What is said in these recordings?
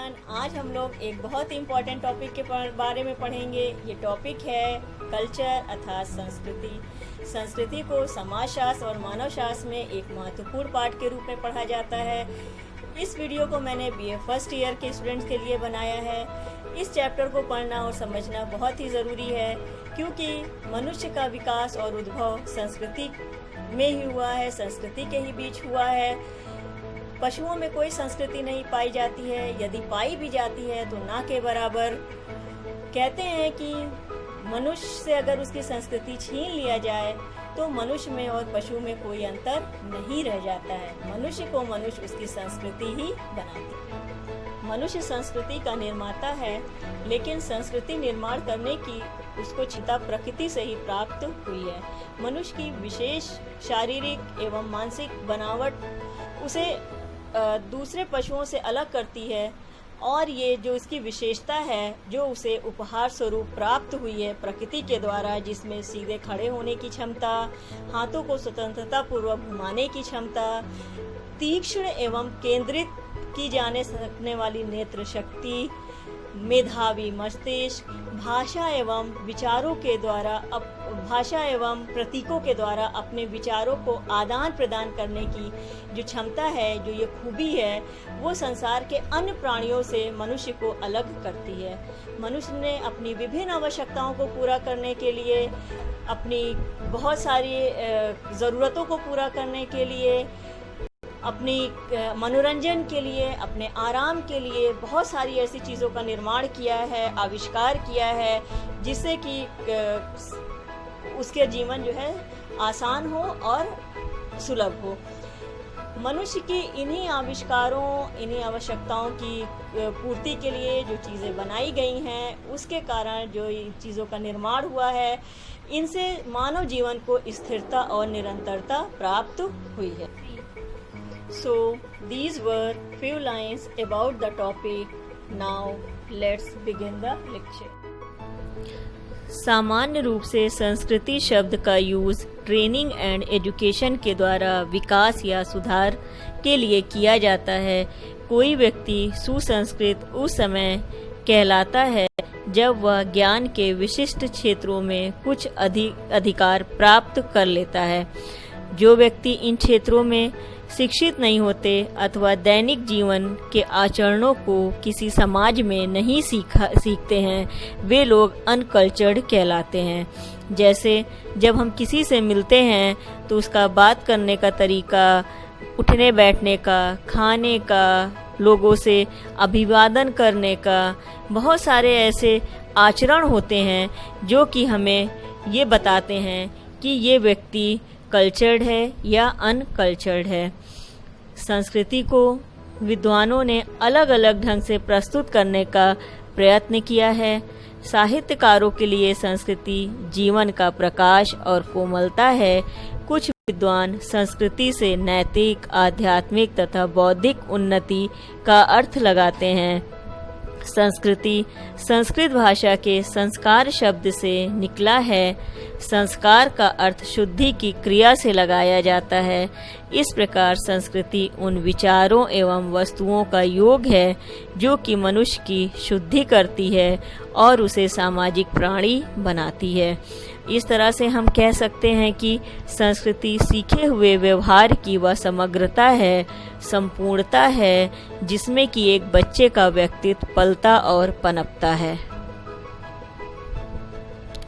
Everyone, आज हम लोग एक बहुत ही इम्पोर्टेंट टॉपिक के बारे में पढ़ेंगे। ये टॉपिक है कल्चर अर्थात संस्कृति। संस्कृति को समाजशास्त्र और मानवशास्त्र में एक महत्वपूर्ण पाठ के रूप में पढ़ा जाता है। इस वीडियो को मैंने बीए फर्स्ट ईयर के स्टूडेंट्स के लिए बनाया है। इस चैप्टर को पढ़ना और समझना बहुत ही ज़रूरी है, क्योंकि मनुष्य का विकास और उद्भव संस्कृति में ही हुआ है, संस्कृति के ही बीच हुआ है। पशुओं में कोई संस्कृति नहीं पाई जाती है, यदि पाई भी जाती है तो ना के बराबर। कहते हैं कि मनुष्य से अगर उसकी संस्कृति छीन लिया जाए तो मनुष्य में और पशु में कोई अंतर नहीं रह जाता है। मनुष्य को मनुष्य उसकी संस्कृति ही बनाती है। मनुष्य संस्कृति का निर्माता है, लेकिन संस्कृति निर्माण करने की उसको क्षमता प्रकृति से ही प्राप्त हुई है। मनुष्य की विशेष शारीरिक एवं मानसिक बनावट उसे दूसरे पशुओं से अलग करती है, और ये जो इसकी विशेषता है जो उसे उपहार स्वरूप प्राप्त हुई है प्रकृति के द्वारा, जिसमें सीधे खड़े होने की क्षमता, हाथों को स्वतंत्रता पूर्वक घुमाने की क्षमता, तीक्ष्ण एवं केंद्रित की जाने सकने वाली नेत्र शक्ति, मेधावी मस्तिष्क, भाषा एवं प्रतीकों के द्वारा अपने विचारों को आदान प्रदान करने की जो क्षमता है, जो ये खूबी है, वो संसार के अन्य प्राणियों से मनुष्य को अलग करती है। मनुष्य ने अपनी विभिन्न आवश्यकताओं को पूरा करने के लिए, अपनी बहुत सारी ज़रूरतों को पूरा करने के लिए, अपनी मनोरंजन के लिए, अपने आराम के लिए बहुत सारी ऐसी चीज़ों का निर्माण किया है, आविष्कार किया है, जिससे कि उसके जीवन जो है आसान हो और सुलभ हो। मनुष्य की इन्हीं आविष्कारों, इन्हीं आवश्यकताओं की पूर्ति के लिए जो चीज़ें बनाई गई हैं, उसके कारण जो इन चीज़ों का निर्माण हुआ है, इनसे मानव जीवन को स्थिरता और निरंतरता प्राप्त हुई है। So these were few lines about the topic. Now let's begin the lecture. सामान्य रूप से संस्कृति शब्द का यूज़ ट्रेनिंग एंड एजुकेशन के द्वारा विकास या सुधार के लिए किया जाता है। कोई व्यक्ति सुसंस्कृत उस समय कहलाता है जब वह ज्ञान के विशिष्ट क्षेत्रों में कुछ अधिकार प्राप्त कर लेता है। जो व्यक्ति इन क्षेत्रों में शिक्षित नहीं होते अथवा दैनिक जीवन के आचरणों को किसी समाज में नहीं सीखते हैं, वे लोग अनकल्चर्ड कहलाते हैं। जैसे जब हम किसी से मिलते हैं तो उसका बात करने का तरीका, उठने बैठने का, खाने का, लोगों से अभिवादन करने का, बहुत सारे ऐसे आचरण होते हैं जो कि हमें ये बताते हैं कि ये व्यक्ति कल्चर्ड है या अनकल्चर्ड है। संस्कृति को विद्वानों ने अलग अलग ढंग से प्रस्तुत करने का प्रयत्न किया है। साहित्यकारों के लिए संस्कृति जीवन का प्रकाश और कोमलता है। कुछ विद्वान संस्कृति से नैतिक, आध्यात्मिक तथा बौद्धिक उन्नति का अर्थ लगाते हैं। संस्कृति संस्कृत भाषा के संस्कार शब्द से निकला है। संस्कार का अर्थ शुद्धि की क्रिया से लगाया जाता है। इस प्रकार संस्कृति उन विचारों एवं वस्तुओं का योग है जो कि मनुष्य की शुद्धि करती है और उसे सामाजिक प्राणी बनाती है। इस तरह से हम कह सकते हैं कि संस्कृति सीखे हुए व्यवहार की वह समग्रता है, संपूर्णता है, जिसमें कि एक बच्चे का व्यक्तित्व पलता और पनपता है।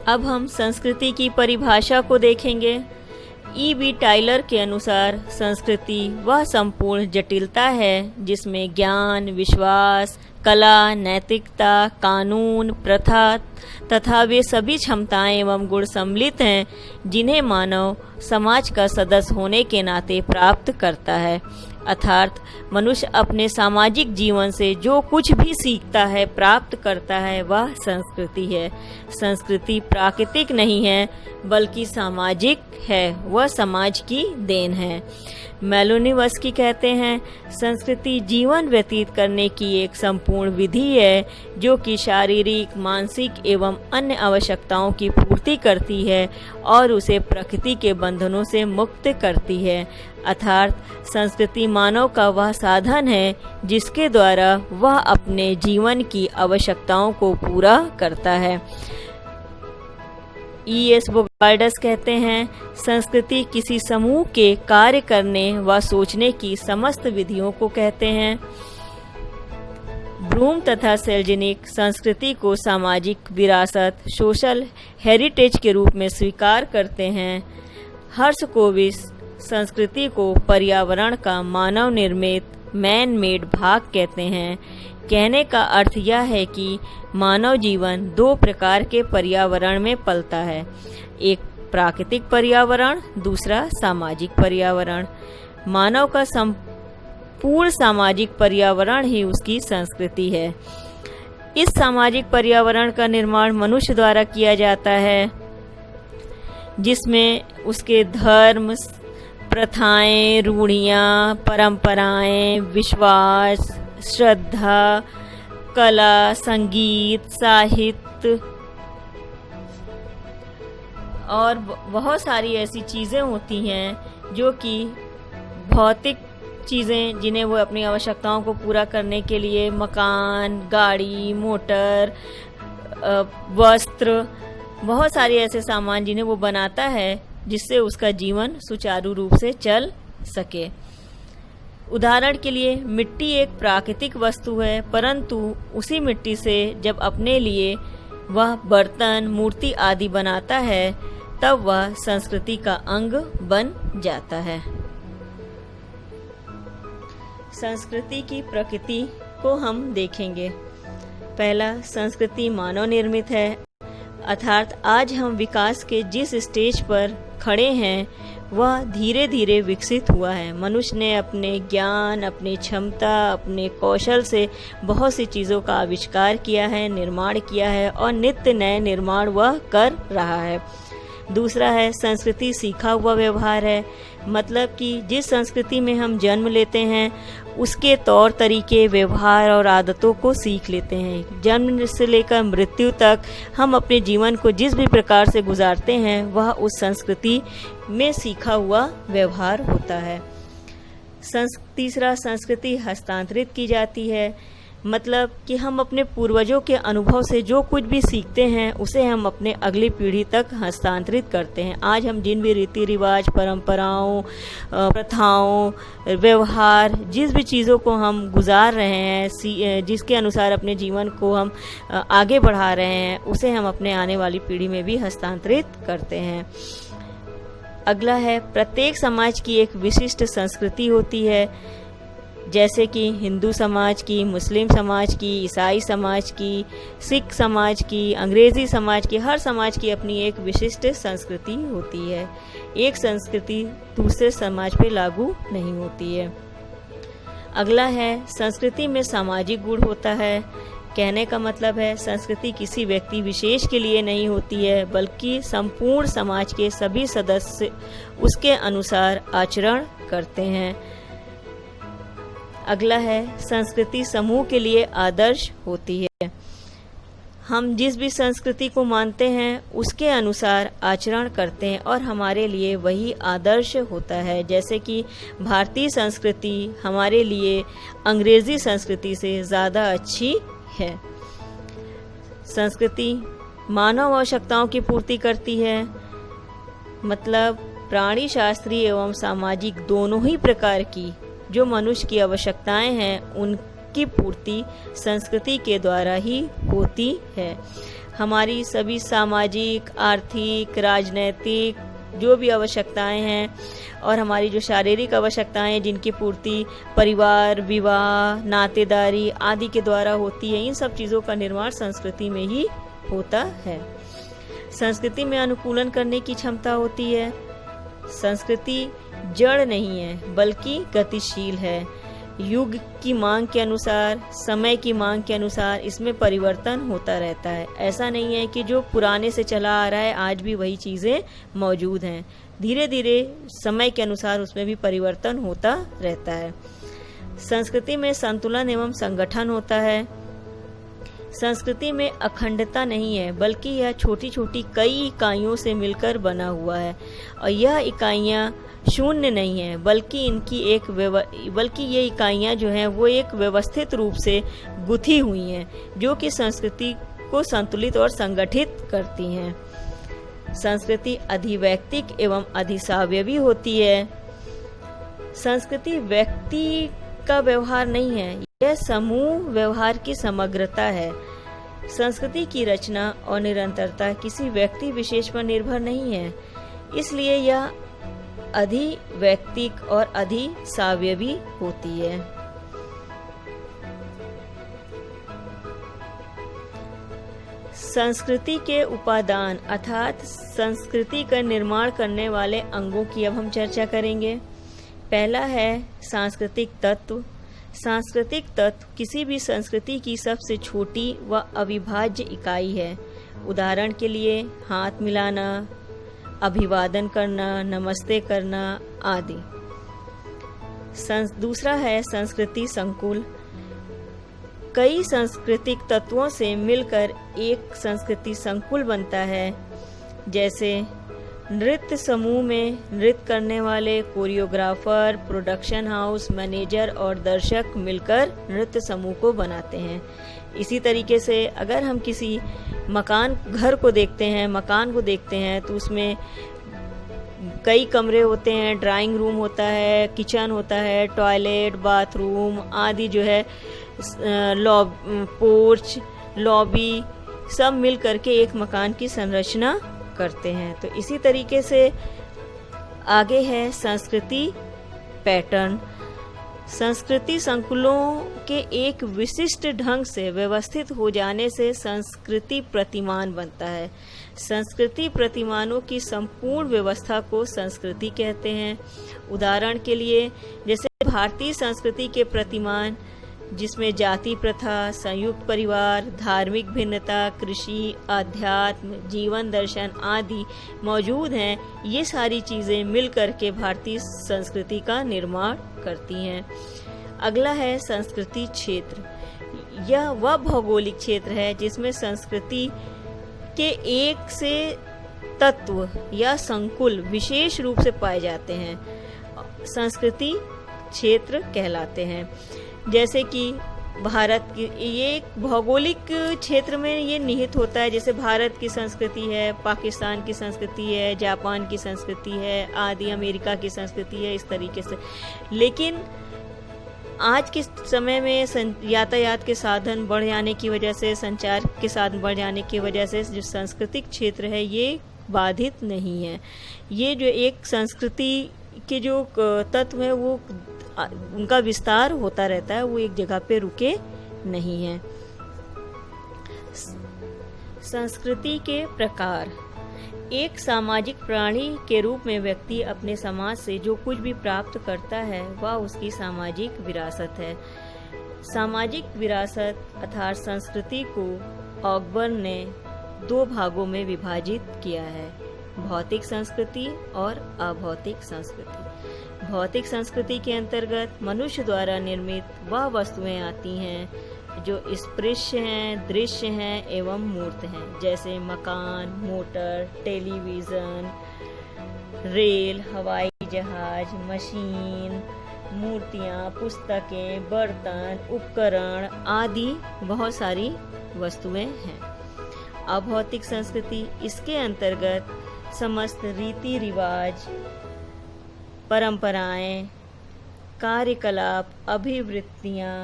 अब हम संस्कृति की परिभाषा को देखेंगे। E.B. टाइलर के अनुसार संस्कृति वह संपूर्ण जटिलता है जिसमें ज्ञान, विश्वास, कला, नैतिकता, कानून, प्रथा तथा वे सभी क्षमताएं एवं गुण सम्मिलित हैं जिन्हें मानव समाज का सदस्य होने के नाते प्राप्त करता है। अर्थात मनुष्य अपने सामाजिक जीवन से जो कुछ भी सीखता है, प्राप्त करता है, वह संस्कृति है। संस्कृति प्राकृतिक नहीं है बल्कि सामाजिक है, वह समाज की देन है। मेलोनिवस्की कहते हैं, संस्कृति जीवन व्यतीत करने की एक संपूर्ण विधि है जो कि शारीरिक, मानसिक एवं अन्य आवश्यकताओं की पूर्ति करती है और उसे प्रकृति के बंधनों से मुक्त करती है। अर्थात संस्कृति मानव का वह साधन है जिसके द्वारा वह अपने जीवन की आवश्यकताओं को पूरा करता है। E.S. बोगार्डस कहते हैं, संस्कृति किसी समूह के कार्य करने व सोचने की समस्त विधियों को कहते हैं। ब्लूम तथा सेल्जनिक संस्कृति को सामाजिक विरासत, सोशल हेरिटेज के रूप में स्वीकार करते हैं। हर्षकोविच संस्कृति को पर्यावरण का मानव निर्मित मैन मेड भाग कहते हैं। कहने का अर्थ यह है कि मानव जीवन दो प्रकार के पर्यावरण में पलता है, एक प्राकृतिक पर्यावरण, दूसरा सामाजिक पर्यावरण। मानव का संपूर्ण सामाजिक पर्यावरण ही उसकी संस्कृति है। इस सामाजिक पर्यावरण का निर्माण मनुष्य द्वारा किया जाता है, जिसमें उसके धर्म, प्रथाएं, रूढ़ियाँ, परंपराएं, विश्वास, श्रद्धा, कला, संगीत, साहित्य और बहुत सारी ऐसी चीज़ें होती हैं जो कि भौतिक चीज़ें, जिन्हें वो अपनी आवश्यकताओं को पूरा करने के लिए मकान, गाड़ी, मोटर, वस्त्र, बहुत सारे ऐसे सामान जिन्हें वो बनाता है जिससे उसका जीवन सुचारू रूप से चल सके। उदाहरण के लिए मिट्टी एक प्राकृतिक वस्तु है, परंतु उसी मिट्टी से जब अपने लिए वह बर्तन, मूर्ति आदि बनाता है तब वह संस्कृति का अंग बन जाता है। संस्कृति की प्रकृति को हम देखेंगे। पहला, संस्कृति मानव निर्मित है, अर्थात आज हम विकास के जिस स्टेज पर खड़े हैं वह धीरे धीरे विकसित हुआ है। मनुष्य ने अपने ज्ञान, अपनी क्षमता, अपने कौशल से बहुत सी चीज़ों का आविष्कार किया है, निर्माण किया है और नित्य नए निर्माण वह कर रहा है। दूसरा है, संस्कृति सीखा हुआ व्यवहार है, मतलब कि जिस संस्कृति में हम जन्म लेते हैं उसके तौर तरीके, व्यवहार और आदतों को सीख लेते हैं। जन्म से लेकर मृत्यु तक हम अपने जीवन को जिस भी प्रकार से गुजारते हैं वह उस संस्कृति में सीखा हुआ व्यवहार होता है। तीसरा, संस्कृति हस्तांतरित की जाती है, मतलब कि हम अपने पूर्वजों के अनुभव से जो कुछ भी सीखते हैं उसे हम अपने अगली पीढ़ी तक हस्तांतरित करते हैं। आज हम जिन भी रीति रिवाज, परंपराओं, प्रथाओं, व्यवहार, जिस भी चीज़ों को हम गुजार रहे हैं, जिसके अनुसार अपने जीवन को हम आगे बढ़ा रहे हैं, उसे हम अपने आने वाली पीढ़ी में भी हस्तांतरित करते हैं। अगला है, प्रत्येक समाज की एक विशिष्ट संस्कृति होती है, जैसे कि हिंदू समाज की, मुस्लिम समाज की, ईसाई समाज की, सिख समाज की, अंग्रेज़ी समाज की, हर समाज की अपनी एक विशिष्ट संस्कृति होती है। एक संस्कृति दूसरे समाज पे लागू नहीं होती है। अगला है, संस्कृति में सामाजिक गुण होता है। कहने का मतलब है संस्कृति किसी व्यक्ति विशेष के लिए नहीं होती है, बल्कि संपूर्ण समाज के सभी सदस्य उसके अनुसार आचरण करते हैं। अगला है, संस्कृति समूह के लिए आदर्श होती है। हम जिस भी संस्कृति को मानते हैं उसके अनुसार आचरण करते हैं और हमारे लिए वही आदर्श होता है। जैसे कि भारतीय संस्कृति हमारे लिए अंग्रेजी संस्कृति से ज़्यादा अच्छी है। संस्कृति मानव आवश्यकताओं की पूर्ति करती है, मतलब प्राणी शास्त्रीय एवं सामाजिक दोनों ही प्रकार की जो मनुष्य की आवश्यकताएं हैं उनकी पूर्ति संस्कृति के द्वारा ही होती है। हमारी सभी सामाजिक, आर्थिक, राजनैतिक जो भी आवश्यकताएं हैं और हमारी जो शारीरिक आवश्यकताएं जिनकी पूर्ति परिवार, विवाह, नातेदारी आदि के द्वारा होती है, इन सब चीज़ों का निर्माण संस्कृति में ही होता है। संस्कृति में अनुकूलन करने की क्षमता होती है। संस्कृति जड़ नहीं है बल्कि गतिशील है। युग की मांग के अनुसार, समय की मांग के अनुसार इसमें परिवर्तन होता रहता है। ऐसा नहीं है कि जो पुराने से चला आ रहा है आज भी वही चीज़ें मौजूद हैं। धीरे धीरे समय के अनुसार उसमें भी परिवर्तन होता रहता है। संस्कृति में संतुलन एवं संगठन होता है। संस्कृति में अखंडता नहीं है, बल्कि यह छोटी छोटी कई इकाइयों से मिलकर बना हुआ है और यह इकाइयाँ शून्य नहीं है, बल्कि ये इकाइयाँ जो हैं वो एक व्यवस्थित रूप से गुथी हुई हैं, जो कि संस्कृति को संतुलित और संगठित करती हैं। संस्कृति अधिवैयक्तिक एवं अधिसावयवी होती है। संस्कृति व्यक्ति का व्यवहार नहीं है, यह समूह व्यवहार की समग्रता है। संस्कृति की रचना और निरंतरता किसी व्यक्ति विशेष पर निर्भर नहीं है, इसलिए यह अधिवैयक्तिक और अधिसावयवी होती है। संस्कृति के उपादान अर्थात संस्कृति का निर्माण करने वाले अंगों की अब हम चर्चा करेंगे। पहला है सांस्कृतिक तत्व। सांस्कृतिक तत्व किसी भी संस्कृति की सबसे छोटी व अविभाज्य इकाई है। उदाहरण के लिए हाथ मिलाना, अभिवादन करना, नमस्ते करना आदि। दूसरा है संस्कृति संकुल। कई सांस्कृतिक तत्वों से मिलकर एक संस्कृति संकुल बनता है। जैसे नृत्य समूह में नृत्य करने वाले कोरियोग्राफर, प्रोडक्शन हाउस मैनेजर और दर्शक मिलकर नृत्य समूह को बनाते हैं। इसी तरीके से अगर हम किसी मकान को देखते हैं तो उसमें कई कमरे होते हैं, ड्राइंग रूम होता है, किचन होता है, टॉयलेट, बाथरूम आदि जो है, पोर्च, लॉबी, सब मिल करके एक मकान की संरचना करते हैं। तो इसी तरीके से आगे है संस्कृति पैटर्न। संस्कृति संकुलों के एक विशिष्ट ढंग से व्यवस्थित हो जाने से संस्कृति प्रतिमान बनता है। संस्कृति प्रतिमानों की संपूर्ण व्यवस्था को संस्कृति कहते हैं। उदाहरण के लिए जैसे भारतीय संस्कृति के प्रतिमान, जिसमें जाति प्रथा, संयुक्त परिवार, धार्मिक भिन्नता, कृषि, अध्यात्म, जीवन दर्शन आदि मौजूद हैं। ये सारी चीज़ें मिलकर के भारतीय संस्कृति का निर्माण करती हैं। अगला है संस्कृति क्षेत्र। यह वह भौगोलिक क्षेत्र है जिसमें संस्कृति के एक से तत्व या संकुल विशेष रूप से पाए जाते हैं, संस्कृति क्षेत्र कहलाते हैं। जैसे कि भारत की ये एक भौगोलिक क्षेत्र में ये निहित होता है। जैसे भारत की संस्कृति है, पाकिस्तान की संस्कृति है, जापान की संस्कृति है आदि, अमेरिका की संस्कृति है, इस तरीके से। लेकिन आज के समय में यातायात के साधन बढ़ जाने की वजह से, संचार के साधन बढ़ जाने की वजह से जो सांस्कृतिक क्षेत्र है ये बाधित नहीं है। ये जो एक संस्कृति के जो तत्व है वो उनका विस्तार होता रहता है, वो एक जगह पे रुके नहीं है। संस्कृति के प्रकार। एक सामाजिक प्राणी के रूप में व्यक्ति अपने समाज से जो कुछ भी प्राप्त करता है वह उसकी सामाजिक विरासत है। सामाजिक विरासत अर्थात संस्कृति को ऑगबर्न ने 2 भागों में विभाजित किया है, भौतिक संस्कृति और अभौतिक संस्कृति। भौतिक संस्कृति के अंतर्गत मनुष्य द्वारा निर्मित वह वस्तुएं आती हैं जो स्पृश्य हैं, दृश्य हैं एवं मूर्त हैं। जैसे मकान, मोटर, टेलीविज़न, रेल, हवाई जहाज, मशीन, मूर्तियाँ, पुस्तकें, बर्तन, उपकरण आदि बहुत सारी वस्तुएं हैं। अभौतिक संस्कृति, इसके अंतर्गत समस्त रीति रिवाज, परंपराएं, कार्यकलाप, अभिवृत्तियाँ,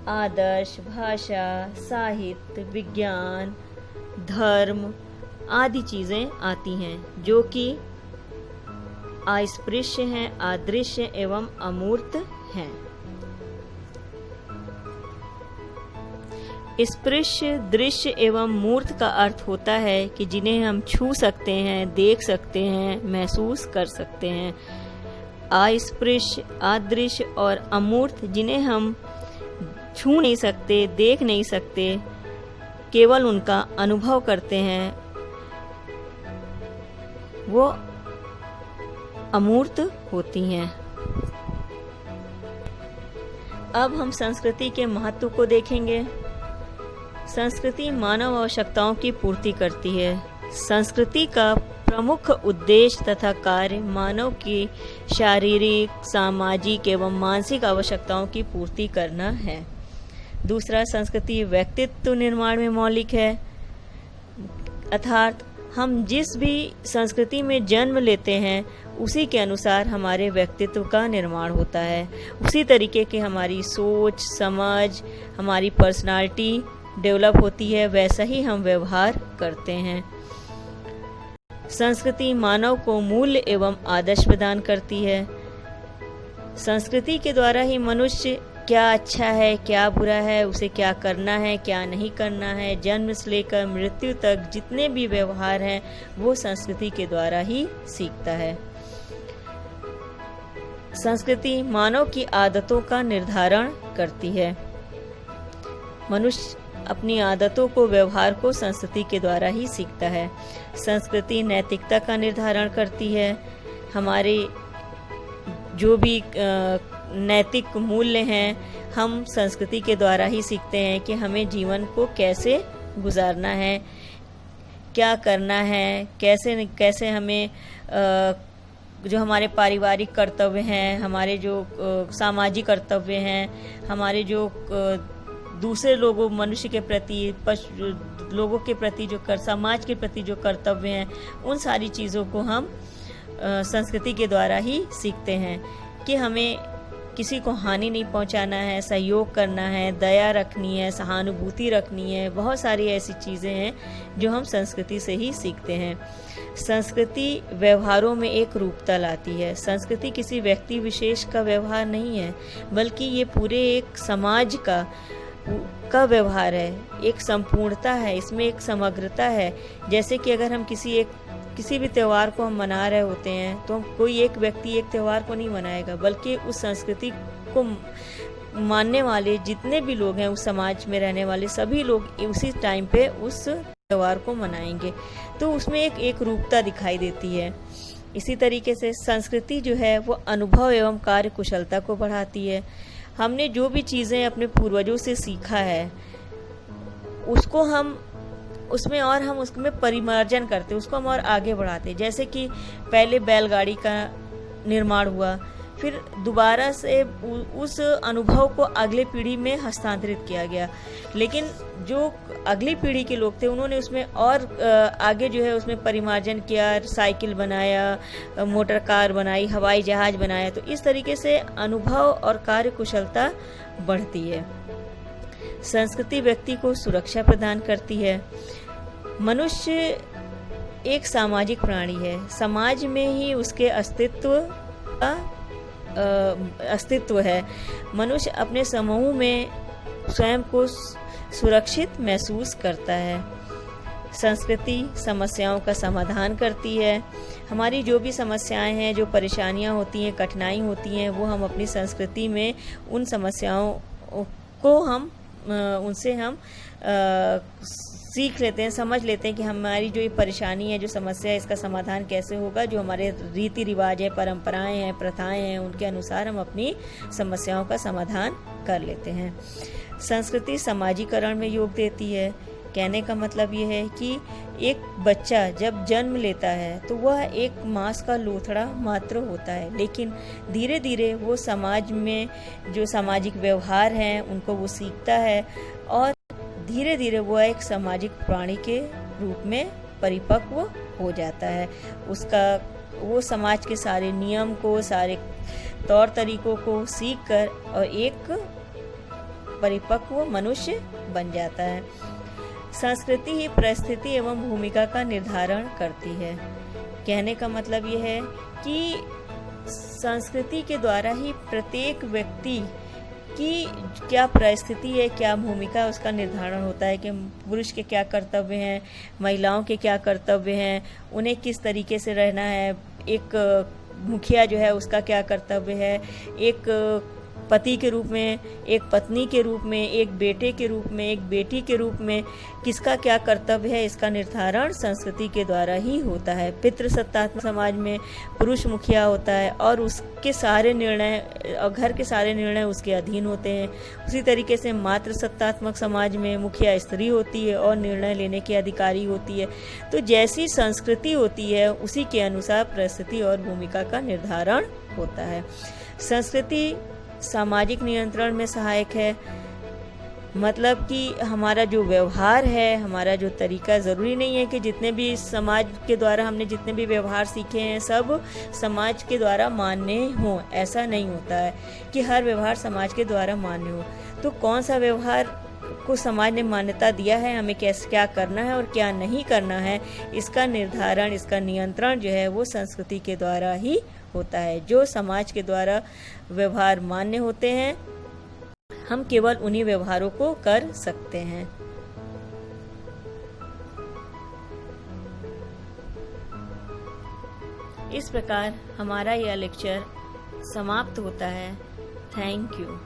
आदर्श, भाषा, साहित्य, विज्ञान, धर्म आदि चीज़ें आती हैं जो कि अस्पृश्य हैं, अदृश्य एवं अमूर्त हैं। स्पृश्य, दृश्य एवं मूर्त का अर्थ होता है कि जिन्हें हम छू सकते हैं, देख सकते हैं, महसूस कर सकते हैं। अस्पृश्य, अदृश्य और अमूर्त जिन्हें हम छू नहीं सकते, देख नहीं सकते, केवल उनका अनुभव करते हैं, वो अमूर्त होती हैं। अब हम संस्कृति के महत्व को देखेंगे। संस्कृति मानव आवश्यकताओं की पूर्ति करती है। संस्कृति का प्रमुख उद्देश्य तथा कार्य मानव की शारीरिक, सामाजिक एवं मानसिक आवश्यकताओं की पूर्ति करना है। दूसरा, संस्कृति व्यक्तित्व निर्माण में मौलिक है, अर्थात हम जिस भी संस्कृति में जन्म लेते हैं उसी के अनुसार हमारे व्यक्तित्व का निर्माण होता है। उसी तरीके की हमारी सोच, समझ, हमारी पर्सनालिटी डेवलप होती है, वैसा ही हम व्यवहार करते हैं। संस्कृति मानव को मूल्य एवं आदर्श प्रदान करती है। संस्कृति के द्वारा ही मनुष्य क्या अच्छा है, क्या बुरा है, उसे क्या करना है, क्या नहीं करना है, जन्म से लेकर मृत्यु तक जितने भी व्यवहार हैं वो संस्कृति के द्वारा ही सीखता है। संस्कृति मानव की आदतों का निर्धारण करती है। मनुष्य अपनी आदतों को, व्यवहार को संस्कृति के द्वारा ही सीखता है। संस्कृति नैतिकता का निर्धारण करती है। हमारे जो भी नैतिक मूल्य हैं हम संस्कृति के द्वारा ही सीखते हैं कि हमें जीवन को कैसे गुजारना है, क्या करना है, कैसे कैसे हमें जो हमारे पारिवारिक कर्तव्य हैं, हमारे जो सामाजिक कर्तव्य हैं, हमारे जो दूसरे लोगों, मनुष्य के प्रति, लोगों के प्रति जो समाज के प्रति जो कर्तव्य हैं, उन सारी चीज़ों को हम संस्कृति के द्वारा ही सीखते हैं कि हमें किसी को हानि नहीं पहुंचाना है, सहयोग करना है, दया रखनी है, सहानुभूति रखनी है। बहुत सारी ऐसी चीज़ें हैं जो हम संस्कृति से ही सीखते हैं। संस्कृति व्यवहारों में एक रूपता लाती है। संस्कृति किसी व्यक्ति विशेष का व्यवहार नहीं है, बल्कि ये पूरे एक समाज का व्यवहार है, एक संपूर्णता है, इसमें एक समग्रता है। जैसे कि अगर हम किसी भी त्यौहार को हम मना रहे होते हैं तो कोई एक व्यक्ति एक त्यौहार को नहीं मनाएगा, बल्कि उस संस्कृति को मानने वाले जितने भी लोग हैं, उस समाज में रहने वाले सभी लोग उसी टाइम पे उस त्यौहार को मनाएंगे। तो उसमें एक रूपता दिखाई देती है। इसी तरीके से संस्कृति जो है वो अनुभव एवं कार्य कुशलता को बढ़ाती है। हमने जो भी चीज़ें अपने पूर्वजों से सीखा है उसको हम उसमें परिमार्जन करते, उसको हम और आगे बढ़ाते। जैसे कि पहले बैलगाड़ी का निर्माण हुआ, फिर दोबारा से उस अनुभव को अगले पीढ़ी में हस्तांतरित किया गया। लेकिन जो अगली पीढ़ी के लोग थे उन्होंने उसमें और आगे जो है उसमें परिमार्जन किया, साइकिल बनाया, मोटर कार बनाई, हवाई जहाज बनाया। तो इस तरीके से अनुभव और कार्य कुशलता बढ़ती है। संस्कृति व्यक्ति को सुरक्षा प्रदान करती है। मनुष्य एक सामाजिक प्राणी है। समाज में ही उसके अस्तित्व है। मनुष्य अपने समूह में स्वयं को सुरक्षित महसूस करता है। संस्कृति समस्याओं का समाधान करती है। हमारी जो भी समस्याएं हैं, जो परेशानियां होती हैं, कठिनाई होती हैं, वो हम अपनी संस्कृति में उन समस्याओं को उनसे हम सीख लेते हैं, समझ लेते हैं कि हमारी जो ये परेशानी है, जो समस्या है, इसका समाधान कैसे होगा। जो हमारे रीति रिवाज है, परंपराएं हैं, प्रथाएं हैं, उनके अनुसार हम अपनी समस्याओं का समाधान कर लेते हैं। संस्कृति सामाजिकरण में योग देती है। कहने का मतलब ये है कि एक बच्चा जब जन्म लेता है तो वह एक मांस का लोथड़ा मात्र होता है, लेकिन धीरे धीरे वो समाज में जो सामाजिक व्यवहार हैं उनको वो सीखता है और धीरे धीरे वो एक सामाजिक प्राणी के रूप में परिपक्व हो जाता है। वो समाज के सारे नियम को, सारे तौर तरीकों को सीख कर और एक परिपक्व मनुष्य बन जाता है। संस्कृति ही परिस्थिति एवं भूमिका का निर्धारण करती है। कहने का मतलब ये है कि संस्कृति के द्वारा ही प्रत्येक व्यक्ति की क्या परिस्थिति है, क्या भूमिका, उसका निर्धारण होता है कि पुरुष के क्या कर्तव्य हैं, महिलाओं के क्या कर्तव्य हैं, उन्हें किस तरीके से रहना है, एक मुखिया जो है उसका क्या कर्तव्य है, एक पति के रूप में, एक पत्नी के रूप में, एक बेटे के रूप में, एक बेटी के रूप में किसका क्या कर्तव्य है, इसका निर्धारण संस्कृति के द्वारा ही होता है। पितृसत्तात्मक समाज में पुरुष मुखिया होता है और उसके सारे निर्णय और घर के सारे निर्णय उसके अधीन होते हैं। उसी तरीके से मातृसत्तात्मक समाज में मुखिया स्त्री होती है और निर्णय लेने की अधिकारी होती है। तो जैसी संस्कृति होती है उसी के अनुसार परिस्थिति और भूमिका का निर्धारण होता है। संस्कृति सामाजिक नियंत्रण में सहायक है, मतलब कि हमारा जो व्यवहार है, हमारा जो तरीका, ज़रूरी नहीं है कि जितने भी समाज के द्वारा हमने जितने भी व्यवहार सीखे हैं सब समाज के द्वारा मान्य हों। ऐसा नहीं होता है कि हर व्यवहार समाज के द्वारा मान्य हो। तो कौन सा व्यवहार को समाज ने मान्यता दिया है, हमें कैसे क्या करना है और क्या नहीं करना है, इसका निर्धारण, इसका नियंत्रण जो है वो संस्कृति के द्वारा ही होता है। जो समाज के द्वारा व्यवहार मान्य होते हैं हम केवल उन्हीं व्यवहारों को कर सकते हैं। इस प्रकार हमारा यह लेक्चर समाप्त होता है। Thank you.